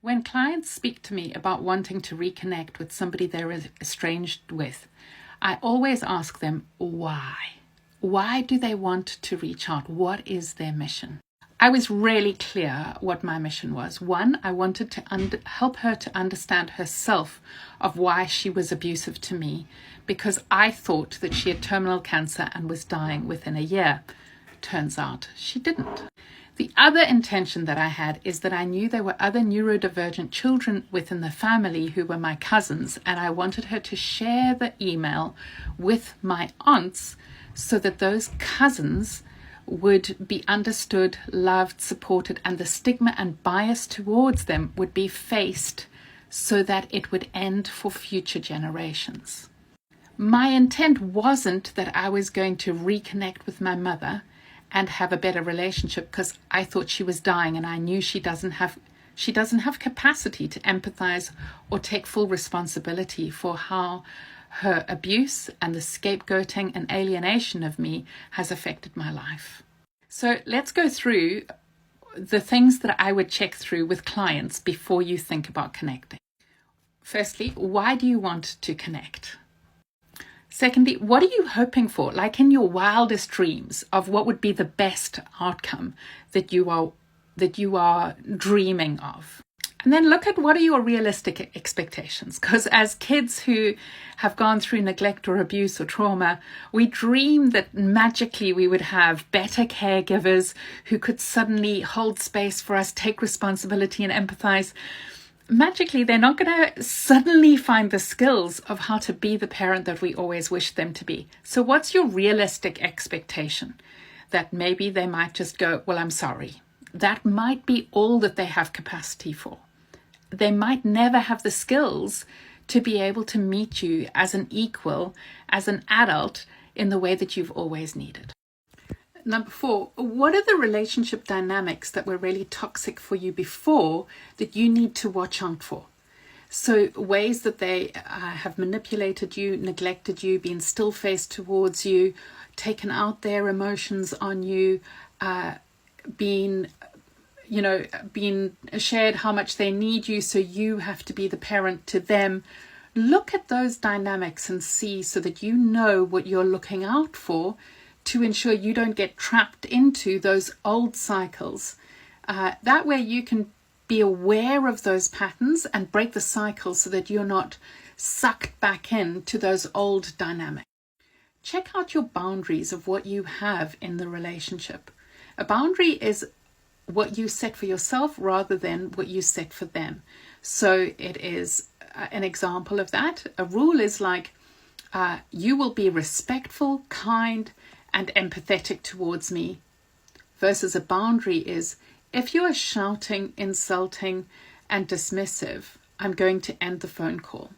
When clients speak to me about wanting to reconnect with somebody they're estranged with, I always ask them why. Why do they want to reach out? What is their mission? I was really clear what my mission was. One, I wanted to help her to understand herself of why she was abusive to me, because I thought that she had terminal cancer and was dying within a year. Turns out she didn't. The other intention that I had is that I knew there were other neurodivergent children within the family who were my cousins, and I wanted her to share the email with my aunts so that those cousins would be understood, loved, supported, and the stigma and bias towards them would be faced so that it would end for future generations. My intent wasn't that I was going to reconnect with my mother and have a better relationship, because I thought she was dying and I knew she doesn't have capacity to empathize or take full responsibility for how her abuse and the scapegoating and alienation of me has affected my life. So let's go through the things that I would check through with clients before you think about connecting. Firstly, why do you want to connect? Secondly, what are you hoping for, like in your wildest dreams, of what would be the best outcome that you are dreaming of? And then look at what are your realistic expectations, because as kids who have gone through neglect or abuse or trauma, we dream that magically we would have better caregivers who could suddenly hold space for us, take responsibility and empathize. Magically, they're not going to suddenly find the skills of how to be the parent that we always wish them to be. So what's your realistic expectation? That maybe they might just go, well, I'm sorry. That might be all that they have capacity for. They might never have the skills to be able to meet you as an equal, as an adult, in the way that you've always needed. Number 4, what are the relationship dynamics that were really toxic for you before that you need to watch out for? So ways that they have manipulated you, neglected you, been still-faced towards you, taken out their emotions on you, been shared how much they need you, so you have to be the parent to them. Look at those dynamics and see, so that you know what you're looking out for, to ensure you don't get trapped into those old cycles. That way you can be aware of those patterns and break the cycle so that you're not sucked back into those old dynamics. Check out your boundaries of what you have in the relationship. A boundary is what you set for yourself rather than what you set for them. So it is an example of that. A rule is like, you will be respectful, kind, and empathetic towards me, versus a boundary is, if you are shouting, insulting, and dismissive, I'm going to end the phone call.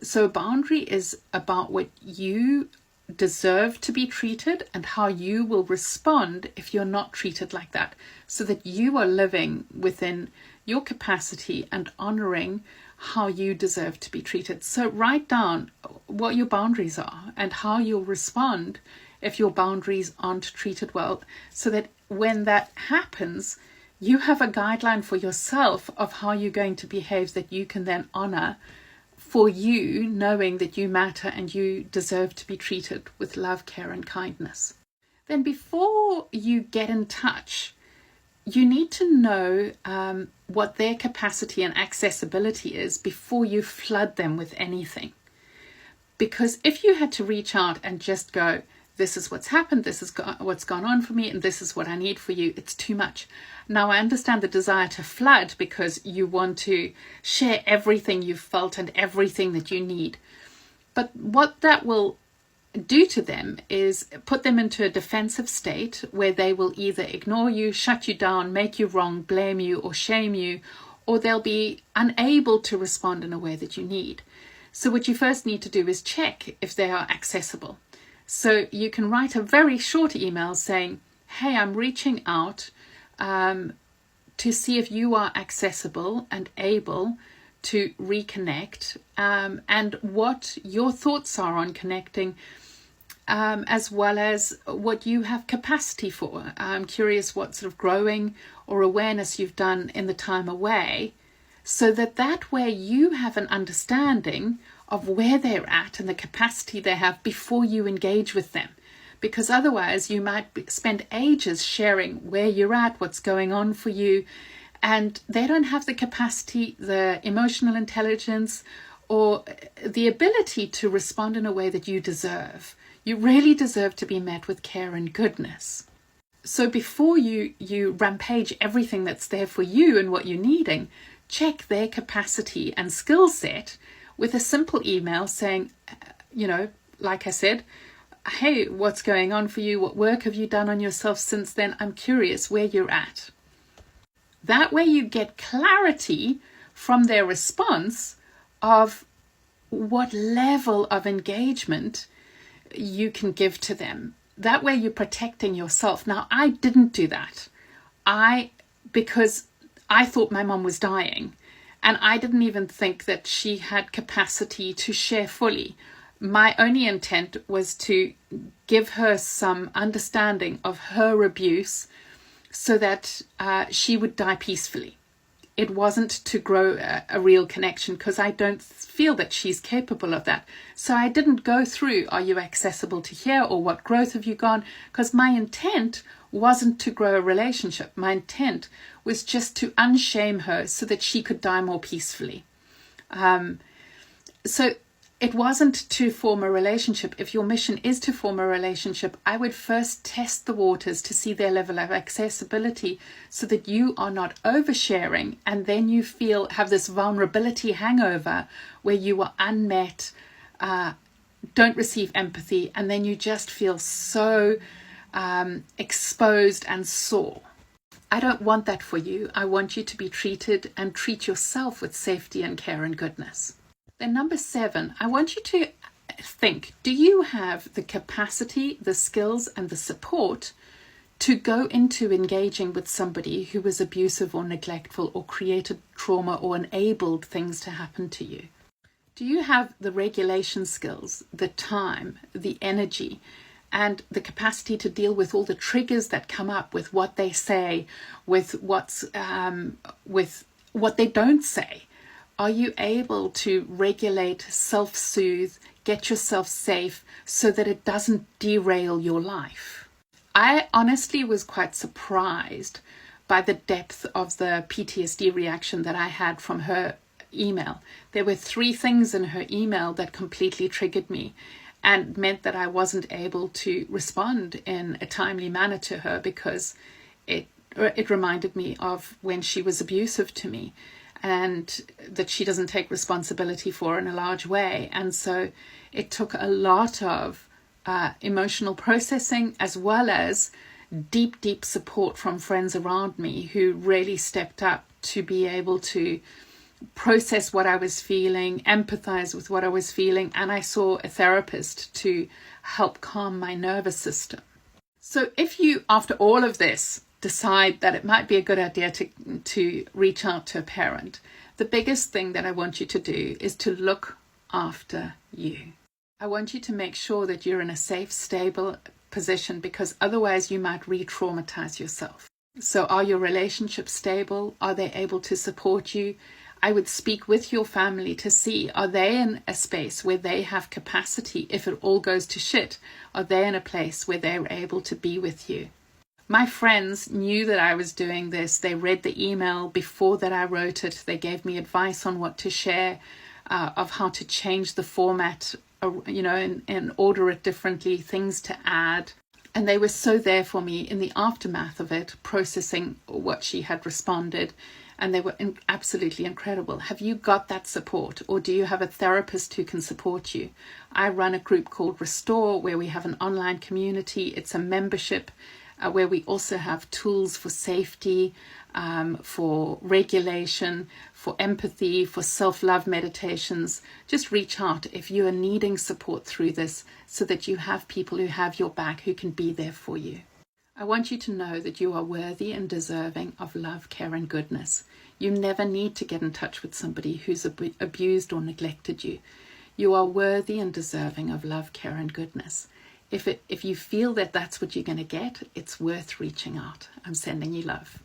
So a boundary is about what you deserve to be treated and how you will respond if you're not treated like that, so that you are living within your capacity and honoring how you deserve to be treated. So write down what your boundaries are and how you'll respond if your boundaries aren't treated well, so that when that happens, you have a guideline for yourself of how you're going to behave that you can then honor for you, knowing that you matter and you deserve to be treated with love, care, and kindness. Then before you get in touch, you need to know what their capacity and accessibility is before you flood them with anything. Because if you had to reach out and just go, this is what's happened, this is what's gone on for me, and this is what I need for you, it's too much. Now, I understand the desire to flood because you want to share everything you've felt and everything that you need. But what that will do to them is put them into a defensive state where they will either ignore you, shut you down, make you wrong, blame you, or shame you, or they'll be unable to respond in a way that you need. So what you first need to do is check if they are accessible. So you can write a very short email saying, hey, I'm reaching out to see if you are accessible and able to reconnect, and what your thoughts are on connecting, as well as what you have capacity for. I'm curious what sort of growing or awareness you've done in the time away, so that way you have an understanding of where they're at and the capacity they have before you engage with them. Because otherwise you might spend ages sharing where you're at, what's going on for you, and they don't have the capacity, the emotional intelligence, or the ability to respond in a way that you deserve. You really deserve to be met with care and goodness. So before you rampage everything that's there for you and what you're needing, check their capacity and skill set with a simple email saying, like I said, hey, what's going on for you? What work have you done on yourself since then? I'm curious where you're at. That way you get clarity from their response of what level of engagement you can give to them. That way you're protecting yourself. Now, I didn't do that. Because I thought my mom was dying, and I didn't even think that she had capacity to share fully. My only intent was to give her some understanding of her abuse so that she would die peacefully. It wasn't to grow a real connection, because I don't feel that she's capable of that. So I didn't go through, are you accessible to hear, or what growth have you gone? Because my intent wasn't to grow a relationship. My intent was just to unshame her so that she could die more peacefully. So it wasn't to form a relationship. If your mission is to form a relationship, I would first test the waters to see their level of accessibility so that you are not oversharing, and then you have this vulnerability hangover where you are unmet, don't receive empathy, and then you just feel so exposed and sore. I don't want that for you. I want you to be treated and treat yourself with safety and care and goodness. Then number 7, I want you to think, do you have the capacity, the skills, and the support to go into engaging with somebody who was abusive or neglectful or created trauma or enabled things to happen to you? Do you have the regulation skills, the time, the energy, and the capacity to deal with all the triggers that come up with what they say, with what they don't say? Are you able to regulate, self-soothe, get yourself safe so that it doesn't derail your life? I honestly was quite surprised by the depth of the PTSD reaction that I had from her email. There were 3 things in her email that completely triggered me and meant that I wasn't able to respond in a timely manner to her, because it reminded me of when she was abusive to me, and that she doesn't take responsibility for in a large way. And so it took a lot of emotional processing, as well as deep support from friends around me who really stepped up to be able to process what I was feeling, empathize with what I was feeling, and I saw a therapist to help calm my nervous system. So if you, after all of this, decide that it might be a good idea to reach out to a parent, the biggest thing that I want you to do is to look after you. I want you to make sure that you're in a safe, stable position, because otherwise you might re-traumatize yourself. So are your relationships stable? Are they able to support you? I would speak with your family to see, are they in a space where they have capacity if it all goes to shit? Are they in a place where they're able to be with you? My friends knew that I was doing this. They read the email before that I wrote it. They gave me advice on what to share, of how to change the format, and order it differently, things to add. And they were so there for me in the aftermath of it, processing what she had responded. And they were absolutely incredible. Have you got that support, or do you have a therapist who can support you? I run a group called Restore, where we have an online community. It's a membership where we also have tools for safety, for regulation, for empathy, for self-love meditations. Just reach out if you are needing support through this, so that you have people who have your back, who can be there for you. I want you to know that you are worthy and deserving of love, care, and goodness. You never need to get in touch with somebody who's abused or neglected you. You are worthy and deserving of love, care, and goodness. If you feel that that's what you're going to get, it's worth reaching out. I'm sending you love.